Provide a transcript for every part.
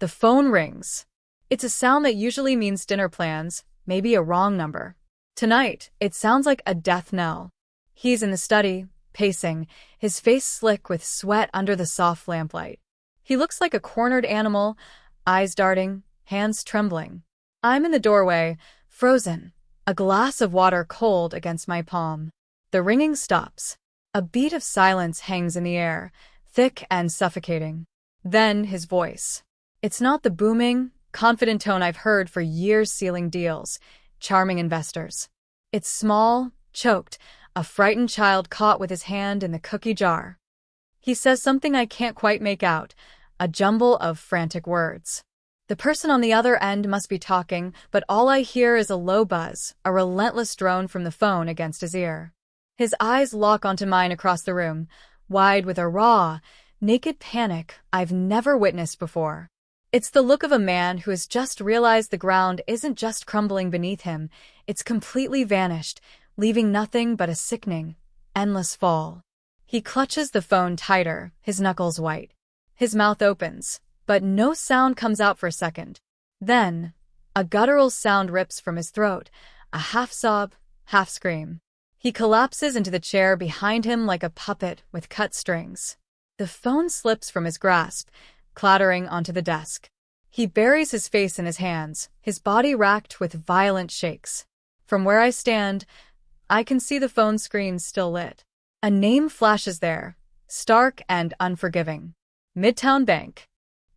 The phone rings. It's a sound that usually means dinner plans, maybe a wrong number. Tonight, it sounds like a death knell. He's in the study, pacing, his face slick with sweat under the soft lamplight. He looks like a cornered animal, eyes darting, hands trembling. I'm in the doorway, frozen, a glass of water cold against my palm. The ringing stops. A beat of silence hangs in the air, thick and suffocating. Then his voice. It's not the booming, confident tone I've heard for years sealing deals, charming investors. It's small, choked, a frightened child caught with his hand in the cookie jar. He says something I can't quite make out, a jumble of frantic words. The person on the other end must be talking, but all I hear is a low buzz, a relentless drone from the phone against his ear. His eyes lock onto mine across the room, wide with a raw, naked panic I've never witnessed before. It's the look of a man who has just realized the ground isn't just crumbling beneath him, it's completely vanished, leaving nothing but a sickening, endless fall. He clutches the phone tighter, his knuckles white. His mouth opens, but no sound comes out for a second. Then, a guttural sound rips from his throat, a half-sob, half-scream. He collapses into the chair behind him like a puppet with cut strings. The phone slips from his grasp, clattering onto the desk. He buries his face in his hands, his body racked with violent shakes. From where I stand, I can see the phone screen still lit. A name flashes there, stark and unforgiving. Midtown Bank.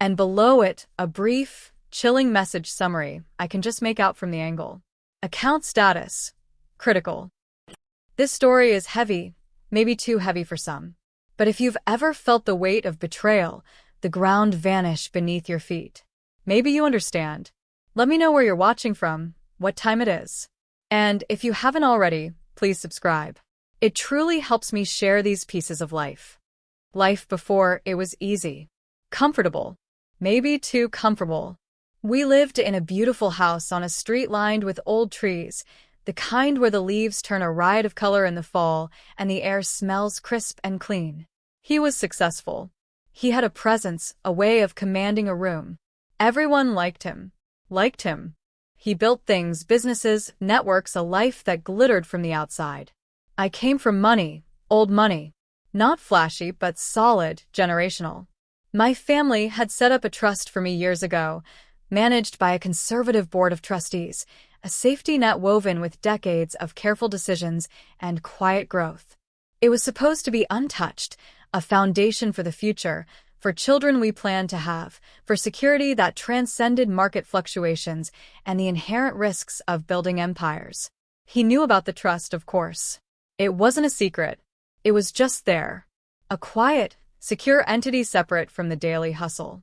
And below it, a brief, chilling message summary I can just make out from the angle. Account status. Critical. This story is heavy, maybe too heavy for some. But if you've ever felt the weight of betrayal, the ground vanish beneath your feet, maybe you understand. Let me know where you're watching from, what time it is. And if you haven't already, please subscribe. It truly helps me share these pieces of life. Life before it was easy. Comfortable. Maybe too comfortable. We lived in a beautiful house on a street lined with old trees, the kind where the leaves turn a riot of color in the fall and the air smells crisp and clean. He was successful. He had a presence, a way of commanding a room. Everyone liked him. Liked him. He built things, businesses, networks, a life that glittered from the outside. I came from money, old money. Not flashy, but solid, generational. My family had set up a trust for me years ago, managed by a conservative board of trustees, a safety net woven with decades of careful decisions and quiet growth. It was supposed to be untouched, a foundation for the future, for children we planned to have, for security that transcended market fluctuations and the inherent risks of building empires. He knew about the trust, of course. It wasn't a secret. It was just there. A quiet, secure entity separate from the daily hustle.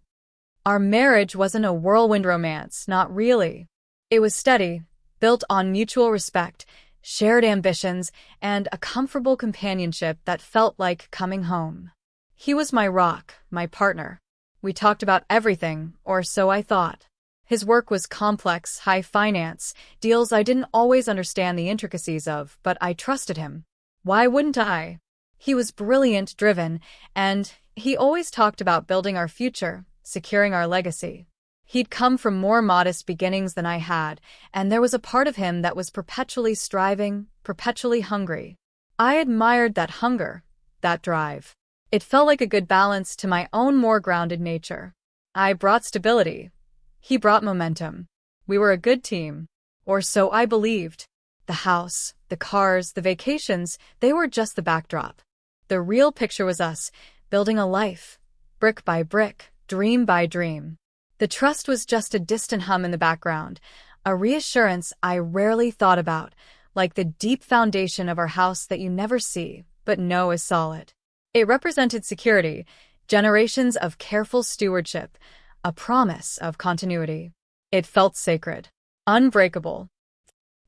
Our marriage wasn't a whirlwind romance, not really. It was steady, built on mutual respect, shared ambitions, and a comfortable companionship that felt like coming home. He was my rock, my partner. We talked about everything, or so I thought. His work was complex, high finance, deals I didn't always understand the intricacies of, but I trusted him. Why wouldn't I? He was brilliant, driven, and he always talked about building our future, securing our legacy. He'd come from more modest beginnings than I had, and there was a part of him that was perpetually striving, perpetually hungry. I admired that hunger, that drive. It felt like a good balance to my own more grounded nature. I brought stability. He brought momentum. We were a good team. Or so I believed. The house, the cars, the vacations, they were just the backdrop. The real picture was us, building a life, brick by brick, dream by dream. The trust was just a distant hum in the background, a reassurance I rarely thought about, like the deep foundation of our house that you never see, but know is solid. It represented security, generations of careful stewardship, a promise of continuity. It felt sacred, unbreakable.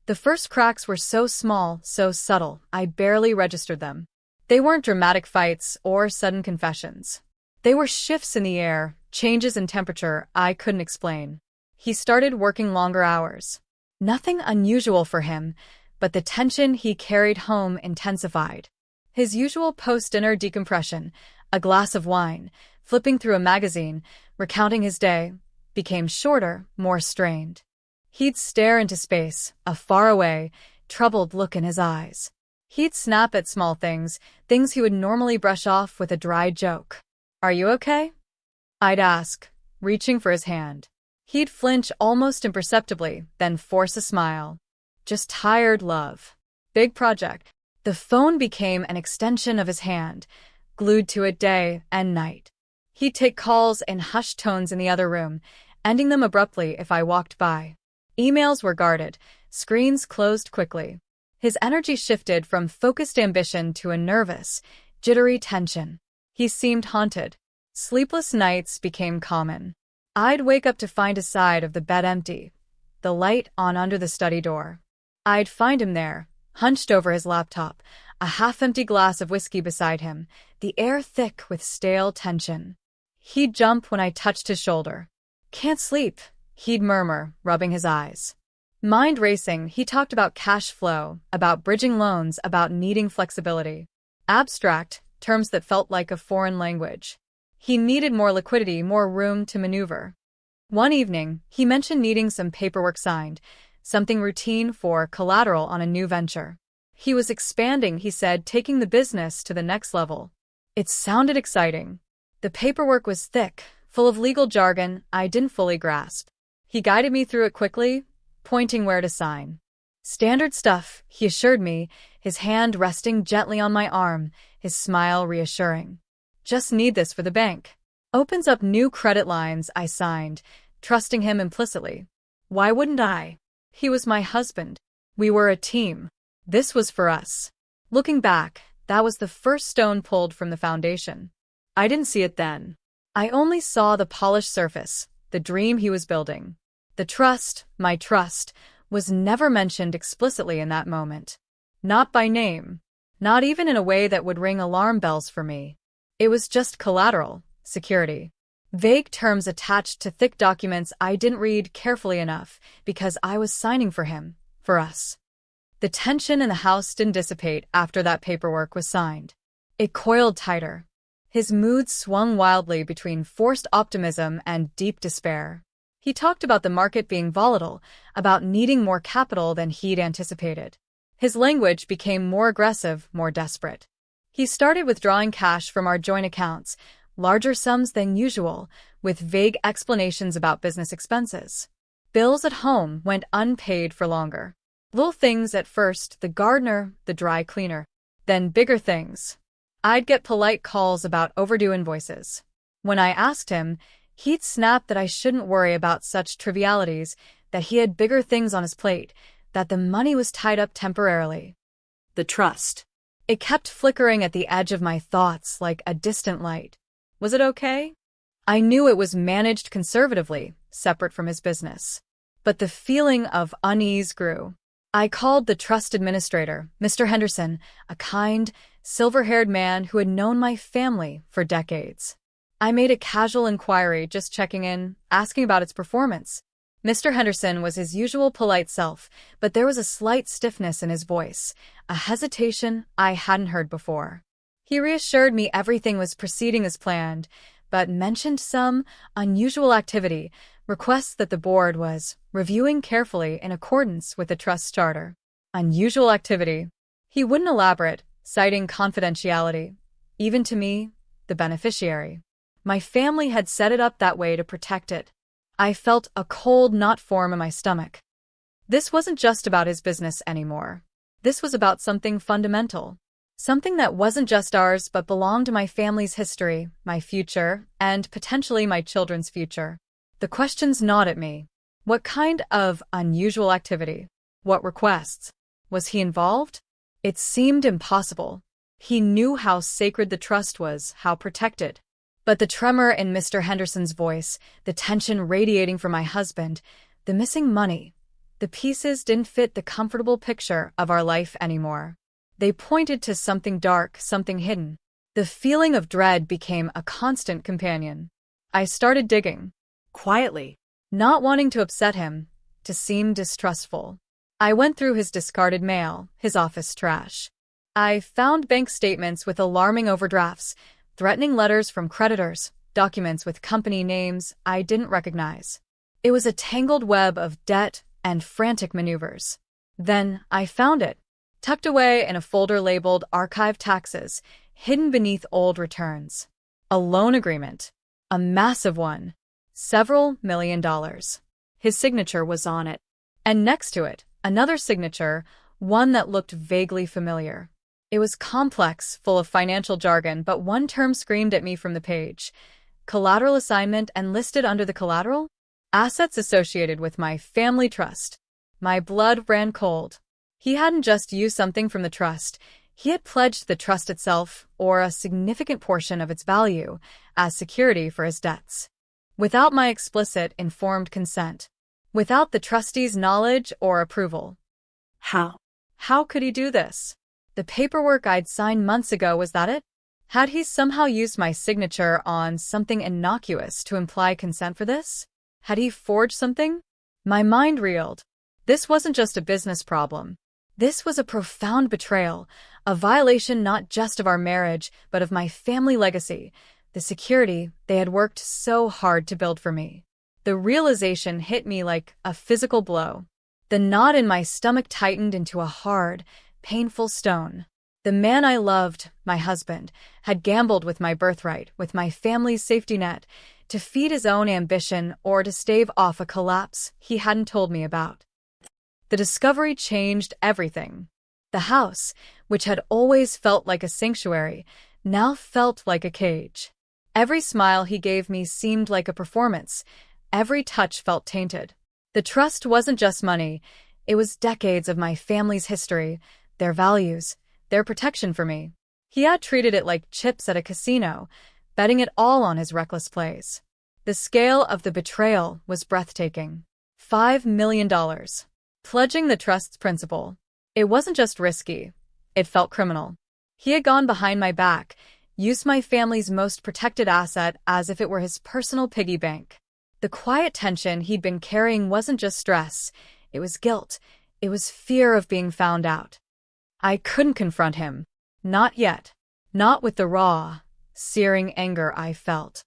The first cracks were so small, so subtle, I barely registered them. They weren't dramatic fights or sudden confessions. They were shifts in the air, changes in temperature I couldn't explain. He started working longer hours. Nothing unusual for him, but the tension he carried home intensified. His usual post-dinner decompression, a glass of wine, flipping through a magazine, recounting his day, became shorter, more strained. He'd stare into space, a faraway, troubled look in his eyes. He'd snap at small things, things he would normally brush off with a dry joke. "Are you okay?" I'd ask, reaching for his hand. He'd flinch almost imperceptibly, then force a smile. "Just tired, love." Big project. The phone became an extension of his hand, glued to it day and night. He'd take calls in hushed tones in the other room, ending them abruptly if I walked by. Emails were guarded, screens closed quickly. His energy shifted from focused ambition to a nervous, jittery tension. He seemed haunted. Sleepless nights became common. I'd wake up to find his side of the bed empty, the light on under the study door. I'd find him there, hunched over his laptop, a half-empty glass of whiskey beside him, the air thick with stale tension. He'd jump when I touched his shoulder. "Can't sleep," he'd murmur, rubbing his eyes. Mind racing, he talked about cash flow, about bridging loans, about needing flexibility. Abstract, terms that felt like a foreign language. He needed more liquidity, more room to maneuver. One evening, he mentioned needing some paperwork signed, something routine for collateral on a new venture. He was expanding, he said, taking the business to the next level. It sounded exciting. The paperwork was thick, full of legal jargon I didn't fully grasp. He guided me through it quickly, pointing where to sign. "Standard stuff," he assured me, his hand resting gently on my arm, his smile reassuring. "Just need this for the bank." "Opens up new credit lines," I signed, trusting him implicitly. Why wouldn't I? He was my husband. We were a team. This was for us. Looking back, that was the first stone pulled from the foundation. I didn't see it then. I only saw the polished surface, the dream he was building. The trust, my trust, was never mentioned explicitly in that moment. Not by name. Not even in a way that would ring alarm bells for me. It was just collateral, security. Vague terms attached to thick documents I didn't read carefully enough because I was signing for him, for us. The tension in the house didn't dissipate after that paperwork was signed. It coiled tighter. His mood swung wildly between forced optimism and deep despair. He talked about the market being volatile, about needing more capital than he'd anticipated. His language became more aggressive, more desperate. He started withdrawing cash from our joint accounts, larger sums than usual, with vague explanations about business expenses. Bills at home went unpaid for longer. Little things at first, the gardener, the dry cleaner. Then bigger things. I'd get polite calls about overdue invoices. When I asked him, he'd snap that I shouldn't worry about such trivialities, that he had bigger things on his plate, that the money was tied up temporarily. The trust. It kept flickering at the edge of my thoughts like a distant light. Was it okay? I knew it was managed conservatively, separate from his business. But the feeling of unease grew. I called the trust administrator, Mr. Henderson, a kind, silver-haired man who had known my family for decades. I made a casual inquiry, just checking in, asking about its performance. Mr. Henderson was his usual polite self, but there was a slight stiffness in his voice, a hesitation I hadn't heard before. He reassured me everything was proceeding as planned, but mentioned some unusual activity, requests that the board was reviewing carefully in accordance with the trust charter. Unusual activity. He wouldn't elaborate, citing confidentiality. Even to me, the beneficiary. My family had set it up that way to protect it. I felt a cold knot form in my stomach. This wasn't just about his business anymore. This was about something fundamental. Something that wasn't just ours but belonged to my family's history, my future, and potentially my children's future. The questions gnawed at me. What kind of unusual activity? What requests? Was he involved? It seemed impossible. He knew how sacred the trust was, how protected. But the tremor in Mr. Henderson's voice, the tension radiating from my husband, the missing money, the pieces didn't fit the comfortable picture of our life anymore. They pointed to something dark, something hidden. The feeling of dread became a constant companion. I started digging. Quietly. Not wanting to upset him, to seem distrustful. I went through his discarded mail, his office trash. I found bank statements with alarming overdrafts, threatening letters from creditors, documents with company names I didn't recognize. It was a tangled web of debt and frantic maneuvers. Then I found it, tucked away in a folder labeled Archive Taxes, hidden beneath old returns. A loan agreement. A massive one. Several $1 million. His signature was on it. And next to it, another signature, one that looked vaguely familiar. It was complex, full of financial jargon, but one term screamed at me from the page. Collateral assignment, and listed under the collateral? Assets associated with my family trust. My blood ran cold. He hadn't just used something from the trust. He had pledged the trust itself, or a significant portion of its value, as security for his debts. Without my explicit, informed consent. Without the trustee's knowledge or approval. How? How could he do this? The paperwork I'd signed months ago, was that it? Had he somehow used my signature on something innocuous to imply consent for this? Had he forged something? My mind reeled. This wasn't just a business problem. This was a profound betrayal, a violation not just of our marriage, but of my family legacy, the security they had worked so hard to build for me. The realization hit me like a physical blow. The knot in my stomach tightened into a hard, painful stone. The man I loved, my husband, had gambled with my birthright, with my family's safety net, to feed his own ambition or to stave off a collapse he hadn't told me about. The discovery changed everything. The house, which had always felt like a sanctuary, now felt like a cage. Every smile he gave me seemed like a performance. Every touch felt tainted. The trust wasn't just money. It was decades of my family's history, their values, their protection for me. He had treated it like chips at a casino, betting it all on his reckless plays. The scale of the betrayal was breathtaking. $5 million. Pledging the trust's principal. It wasn't just risky. It felt criminal. He had gone behind my back, used my family's most protected asset as if it were his personal piggy bank. The quiet tension he'd been carrying wasn't just stress. It was guilt. It was fear of being found out. I couldn't confront him. Not yet. Not with the raw, searing anger I felt.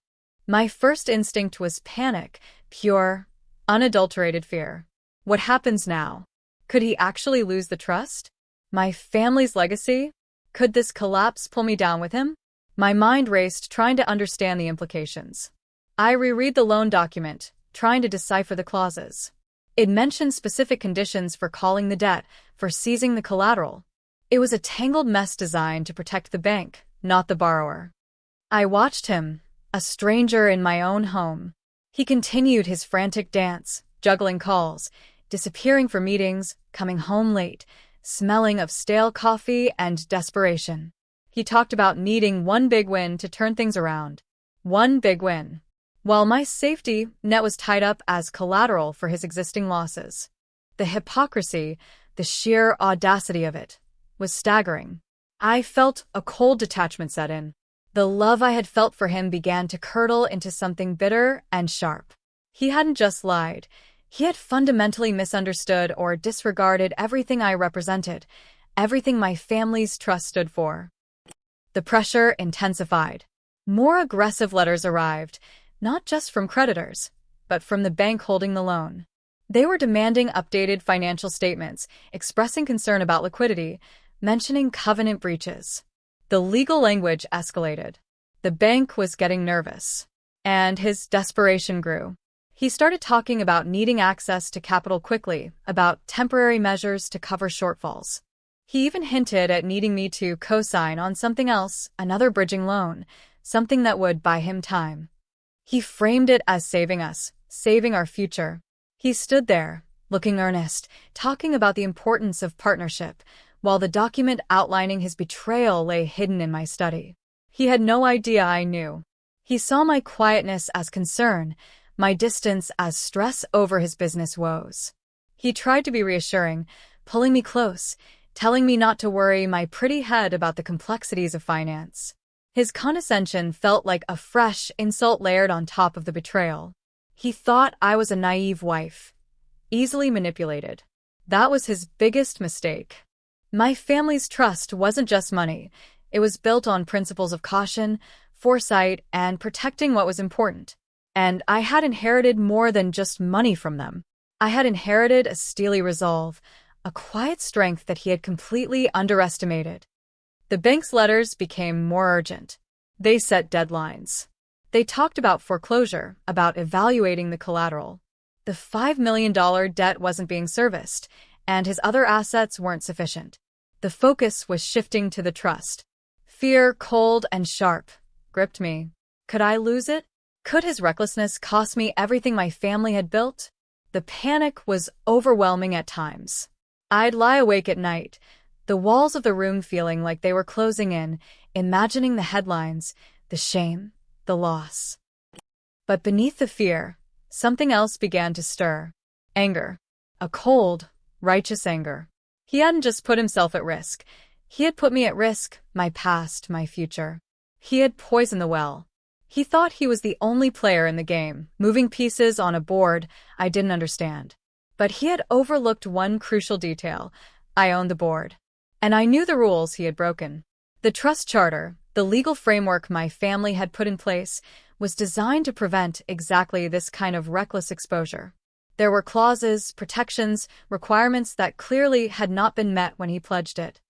My first instinct was panic, pure, unadulterated fear. What happens now? Could he actually lose the trust? My family's legacy? Could this collapse pull me down with him? My mind raced, trying to understand the implications. I reread the loan document, trying to decipher the clauses. It mentioned specific conditions for calling the debt, for seizing the collateral. It was a tangled mess designed to protect the bank, not the borrower. I watched him, a stranger in my own home. He continued his frantic dance, juggling calls, disappearing for meetings, coming home late, smelling of stale coffee and desperation. He talked about needing one big win to turn things around. One big win. While my safety net was tied up as collateral for his existing losses. The hypocrisy, the sheer audacity of it, was staggering. I felt a cold detachment set in. The love I had felt for him began to curdle into something bitter and sharp. He hadn't just lied. He had fundamentally misunderstood or disregarded everything I represented, everything my family's trust stood for. The pressure intensified. More aggressive letters arrived, not just from creditors, but from the bank holding the loan. They were demanding updated financial statements, expressing concern about liquidity, mentioning covenant breaches. The legal language escalated. The bank was getting nervous. And his desperation grew. He started talking about needing access to capital quickly, about temporary measures to cover shortfalls. He even hinted at needing me to co-sign on something else, another bridging loan, something that would buy him time. He framed it as saving us, saving our future. He stood there, looking earnest, talking about the importance of partnership, while the document outlining his betrayal lay hidden in my study. He had no idea I knew. He saw my quietness as concern, my distance as stress over his business woes. He tried to be reassuring, pulling me close, telling me not to worry my pretty head about the complexities of finance. His condescension felt like a fresh insult layered on top of the betrayal. He thought I was a naive wife, easily manipulated. That was his biggest mistake. My family's trust wasn't just money. It was built on principles of caution, foresight, and protecting what was important. And I had inherited more than just money from them. I had inherited a steely resolve, a quiet strength that he had completely underestimated. The bank's letters became more urgent. They set deadlines. They talked about foreclosure, about evaluating the collateral. The $5 million debt wasn't being serviced, and his other assets weren't sufficient. The focus was shifting to the trust. Fear, cold and sharp, gripped me. Could I lose it? Could his recklessness cost me everything my family had built? The panic was overwhelming at times. I'd lie awake at night, the walls of the room feeling like they were closing in, imagining the headlines, the shame, the loss. But beneath the fear, something else began to stir. Anger. A cold, righteous anger. He hadn't just put himself at risk. He had put me at risk, my past, my future. He had poisoned the well. He thought he was the only player in the game, moving pieces on a board I didn't understand. But he had overlooked one crucial detail. I owned the board. And I knew the rules he had broken. The trust charter, the legal framework my family had put in place, was designed to prevent exactly this kind of reckless exposure. There were clauses, protections, requirements that clearly had not been met when he pledged it.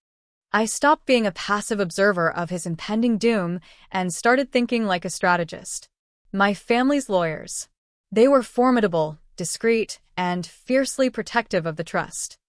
I stopped being a passive observer of his impending doom and started thinking like a strategist. My family's lawyers. They were formidable, discreet, and fiercely protective of the trust.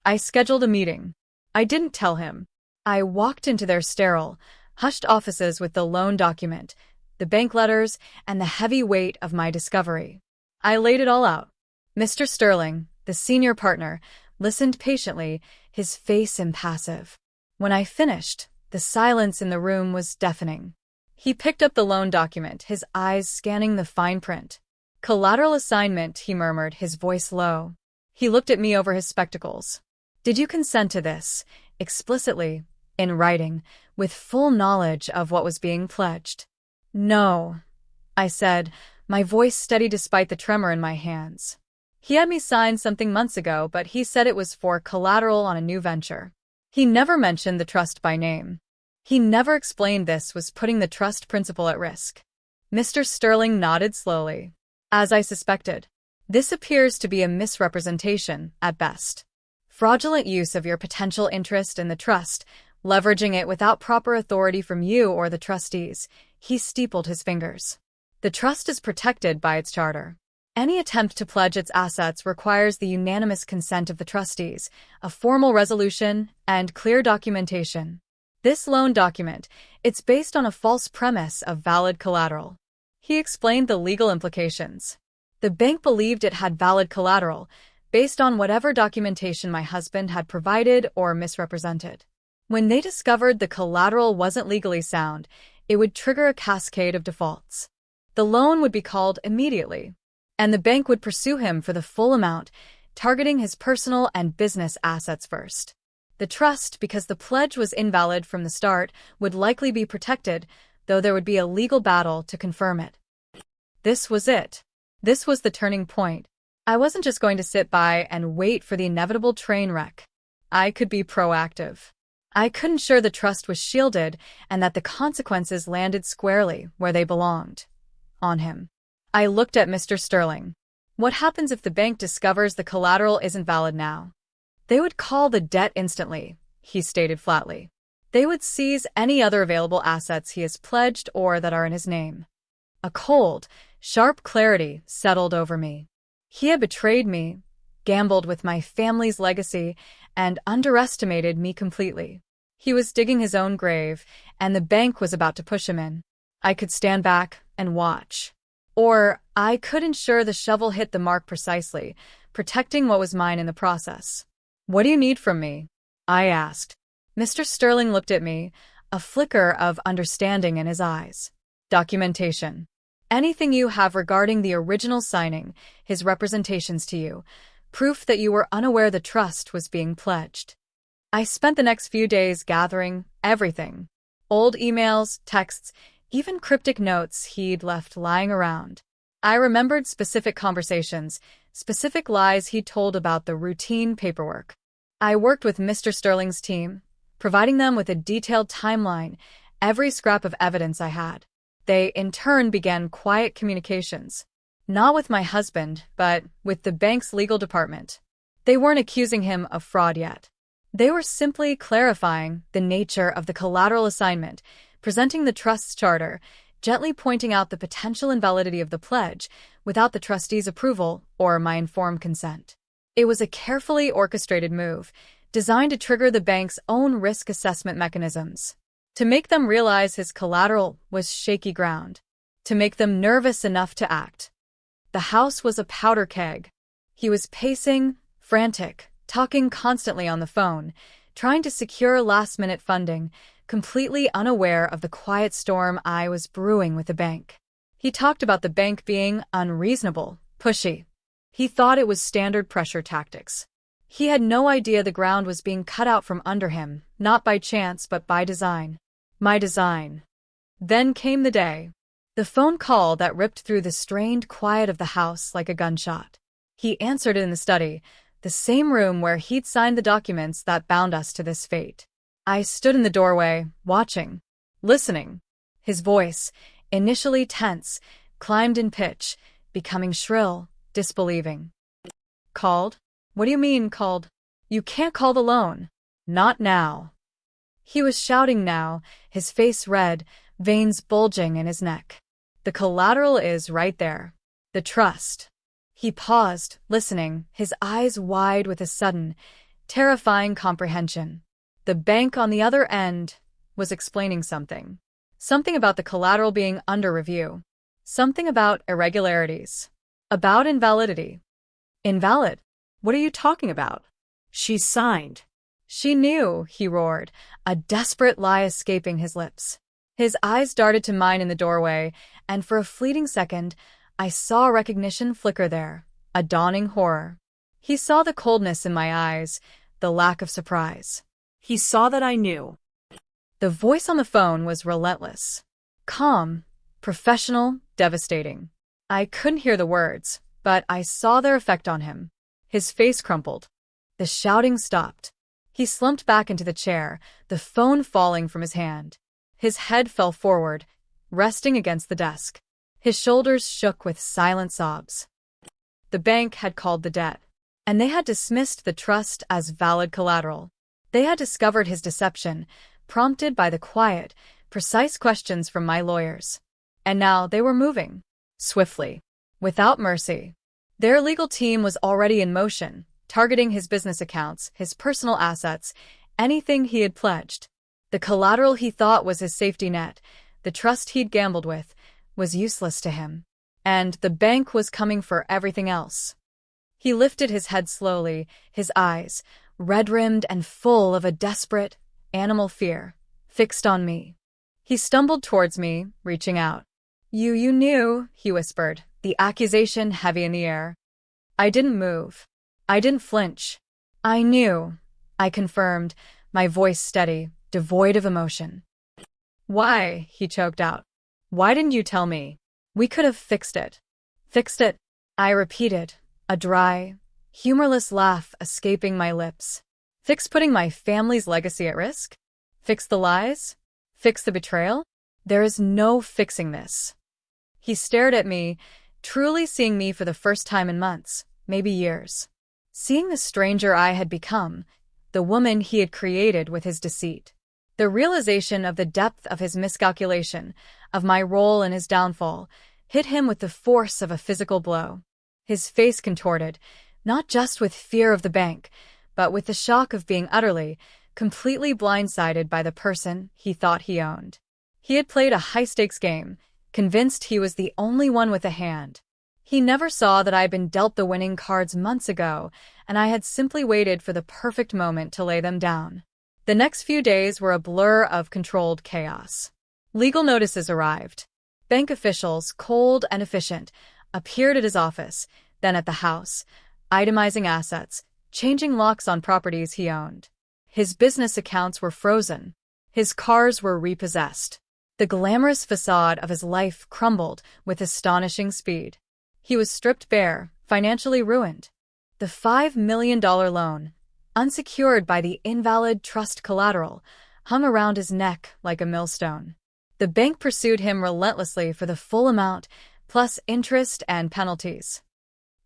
I scheduled a meeting. I didn't tell him. I walked into their sterile, hushed offices with the loan document, the bank letters, and the heavy weight of my discovery. I laid it all out. Mr. Sterling, the senior partner, listened patiently, his face impassive. When I finished, the silence in the room was deafening. He picked up the loan document, his eyes scanning the fine print. Collateral assignment, he murmured, his voice low. He looked at me over his spectacles. Did you consent to this, explicitly, in writing, with full knowledge of what was being pledged? No, I said, my voice steady despite the tremor in my hands. He had me sign something months ago, but he said it was for collateral on a new venture. He never mentioned the trust by name. He never explained this was putting the trust principal at risk. Mr. Sterling nodded slowly. As I suspected, this appears to be a misrepresentation, at best. Fraudulent use of your potential interest in the trust, leveraging it without proper authority from you or the trustees. He steepled his fingers. The trust is protected by its charter. Any attempt to pledge its assets requires the unanimous consent of the trustees, a formal resolution, and clear documentation. This loan document, it's based on a false premise of valid collateral. He explained the legal implications. The bank believed it had valid collateral, based on whatever documentation my husband had provided or misrepresented. When they discovered the collateral wasn't legally sound, it would trigger a cascade of defaults. The loan would be called immediately, and the bank would pursue him for the full amount, targeting his personal and business assets first. The trust, because the pledge was invalid from the start, would likely be protected, though there would be a legal battle to confirm it. This was it. This was the turning point. I wasn't just going to sit by and wait for the inevitable train wreck. I could be proactive. I could ensure the trust was shielded and that the consequences landed squarely where they belonged. On him. I looked at Mr. Sterling. What happens if the bank discovers the collateral isn't valid now? They would call the debt instantly, he stated flatly. They would seize any other available assets he has pledged or that are in his name. A cold, sharp clarity settled over me. He had betrayed me, gambled with my family's legacy, and underestimated me completely. He was digging his own grave, and the bank was about to push him in. I could stand back and watch. Or I could ensure the shovel hit the mark precisely, protecting what was mine in the process. What do you need from me? I asked. Mr. Sterling looked at me, a flicker of understanding in his eyes. Documentation. Anything you have regarding the original signing, his representations to you, proof that you were unaware the trust was being pledged. I spent the next few days gathering everything. Old emails, texts, even cryptic notes he'd left lying around. I remembered specific conversations, specific lies he'd told about the routine paperwork. I worked with Mr. Sterling's team, providing them with a detailed timeline, every scrap of evidence I had. They, in turn, began quiet communications. Not with my husband, but with the bank's legal department. They weren't accusing him of fraud yet. They were simply clarifying the nature of the collateral assignment, presenting the trust's charter, gently pointing out the potential invalidity of the pledge without the trustee's approval or my informed consent. It was a carefully orchestrated move, designed to trigger the bank's own risk assessment mechanisms, to make them realize his collateral was shaky ground, to make them nervous enough to act. The house was a powder keg. He was pacing, frantic, talking constantly on the phone, trying to secure last-minute funding, completely unaware of the quiet storm I was brewing with the bank. He talked about the bank being unreasonable, pushy. He thought it was standard pressure tactics. He had no idea the ground was being cut out from under him, not by chance but by design. My design. Then came the day. The phone call that ripped through the strained quiet of the house like a gunshot. He answered it in the study, the same room where he'd signed the documents that bound us to this fate. I stood in the doorway, watching, listening. His voice, initially tense, climbed in pitch, becoming shrill, disbelieving. Called? What do you mean, called? You can't call the loan. Not now. He was shouting now, his face red, veins bulging in his neck. The collateral is right there. The trust. He paused, listening, his eyes wide with a sudden, terrifying comprehension. The bank on the other end was explaining something. Something about the collateral being under review. Something about irregularities. About invalidity. Invalid? What are you talking about? She signed. She knew, he roared, a desperate lie escaping his lips. His eyes darted to mine in the doorway, and for a fleeting second, I saw recognition flicker there, a dawning horror. He saw the coldness in my eyes, the lack of surprise. He saw that I knew. The voice on the phone was relentless. Calm, professional, devastating. I couldn't hear the words, but I saw their effect on him. His face crumpled. The shouting stopped. He slumped back into the chair, the phone falling from his hand. His head fell forward, resting against the desk. His shoulders shook with silent sobs. The bank had called the debt, and they had dismissed the trust as valid collateral. They had discovered his deception, prompted by the quiet, precise questions from my lawyers. And now they were moving, swiftly, without mercy. Their legal team was already in motion, targeting his business accounts, his personal assets, anything he had pledged. The collateral he thought was his safety net, the trust he'd gambled with, was useless to him. And the bank was coming for everything else. He lifted his head slowly, his eyes, red-rimmed and full of a desperate, animal fear, fixed on me. He stumbled towards me, reaching out. You knew, he whispered, the accusation heavy in the air. I didn't move. I didn't flinch. I knew, I confirmed, my voice steady, devoid of emotion. Why? He choked out. Why didn't you tell me? We could have fixed it. Fixed it? I repeated, a dry, humorless laugh escaping my lips. Fix putting my family's legacy at risk? Fix the lies? Fix the betrayal? There is no fixing this. He stared at me, truly seeing me for the first time in months, maybe years. Seeing the stranger I had become, the woman he had created with his deceit. The realization of the depth of his miscalculation, of my role in his downfall, hit him with the force of a physical blow. His face contorted, not just with fear of the bank, but with the shock of being utterly, completely blindsided by the person he thought he owned. He had played a high-stakes game, convinced he was the only one with a hand. He never saw that I had been dealt the winning cards months ago, and I had simply waited for the perfect moment to lay them down. The next few days were a blur of controlled chaos. Legal notices arrived. Bank officials, cold and efficient, appeared at his office, then at the house, itemizing assets, changing locks on properties he owned. His business accounts were frozen. His cars were repossessed. The glamorous facade of his life crumbled with astonishing speed. He was stripped bare, financially ruined. The $5 million loan, unsecured by the invalid trust collateral, hung around his neck like a millstone. The bank pursued him relentlessly for the full amount, plus interest and penalties.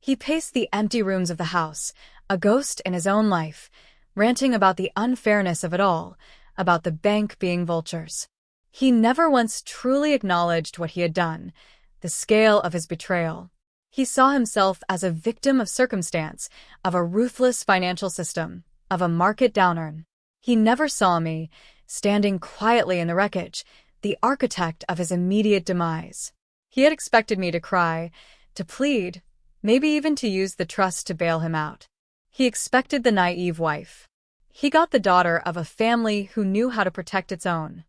He paced the empty rooms of the house, a ghost in his own life, ranting about the unfairness of it all, about the bank being vultures. He never once truly acknowledged what he had done, the scale of his betrayal. He saw himself as a victim of circumstance, of a ruthless financial system, of a market downturn. He never saw me, standing quietly in the wreckage, the architect of his immediate demise. He had expected me to cry, to plead, maybe even to use the trust to bail him out. He expected the naive wife. He got the daughter of a family who knew how to protect its own.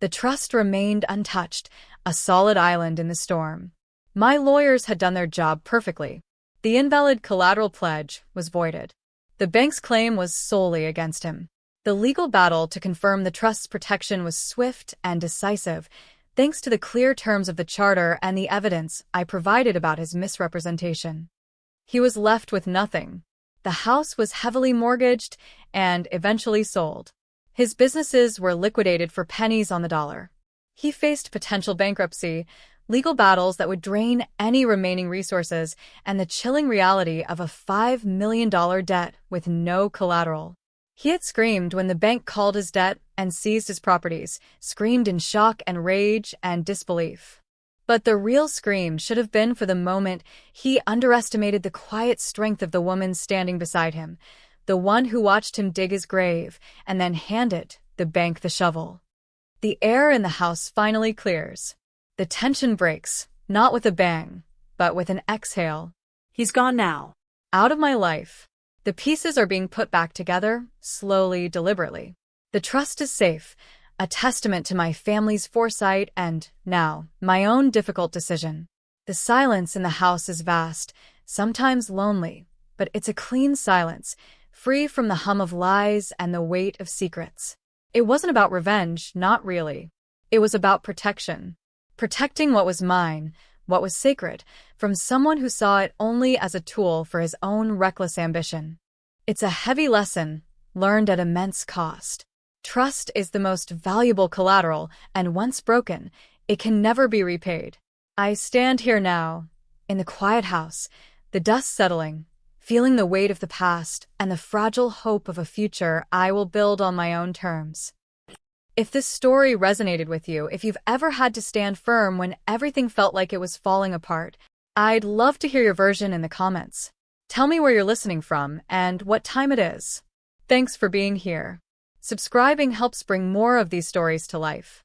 The trust remained untouched, a solid island in the storm. My lawyers had done their job perfectly. The invalid collateral pledge was voided. The bank's claim was solely against him. The legal battle to confirm the trust's protection was swift and decisive, thanks to the clear terms of the charter and the evidence I provided about his misrepresentation. He was left with nothing. The house was heavily mortgaged and eventually sold. His businesses were liquidated for pennies on the dollar. He faced potential bankruptcy, legal battles that would drain any remaining resources, and the chilling reality of a $5 million debt with no collateral. He had screamed when the bank called his debt and seized his properties, screamed in shock and rage and disbelief. But the real scream should have been for the moment he underestimated the quiet strength of the woman standing beside him, the one who watched him dig his grave and then handed the bank the shovel. The air in the house finally clears. The tension breaks, not with a bang, but with an exhale. He's gone now. Out of my life. The pieces are being put back together, slowly, deliberately. The trust is safe, a testament to my family's foresight and, now, my own difficult decision. The silence in the house is vast, sometimes lonely, but it's a clean silence, free from the hum of lies and the weight of secrets. It wasn't about revenge, not really. It was about protection. Protecting what was mine, what was sacred, from someone who saw it only as a tool for his own reckless ambition. It's a heavy lesson, learned at immense cost. Trust is the most valuable collateral, and once broken, it can never be repaid. I stand here now, in the quiet house, the dust settling, feeling the weight of the past and the fragile hope of a future I will build on my own terms. If this story resonated with you, if you've ever had to stand firm when everything felt like it was falling apart, I'd love to hear your version in the comments. Tell me where you're listening from and what time it is. Thanks for being here. Subscribing helps bring more of these stories to life.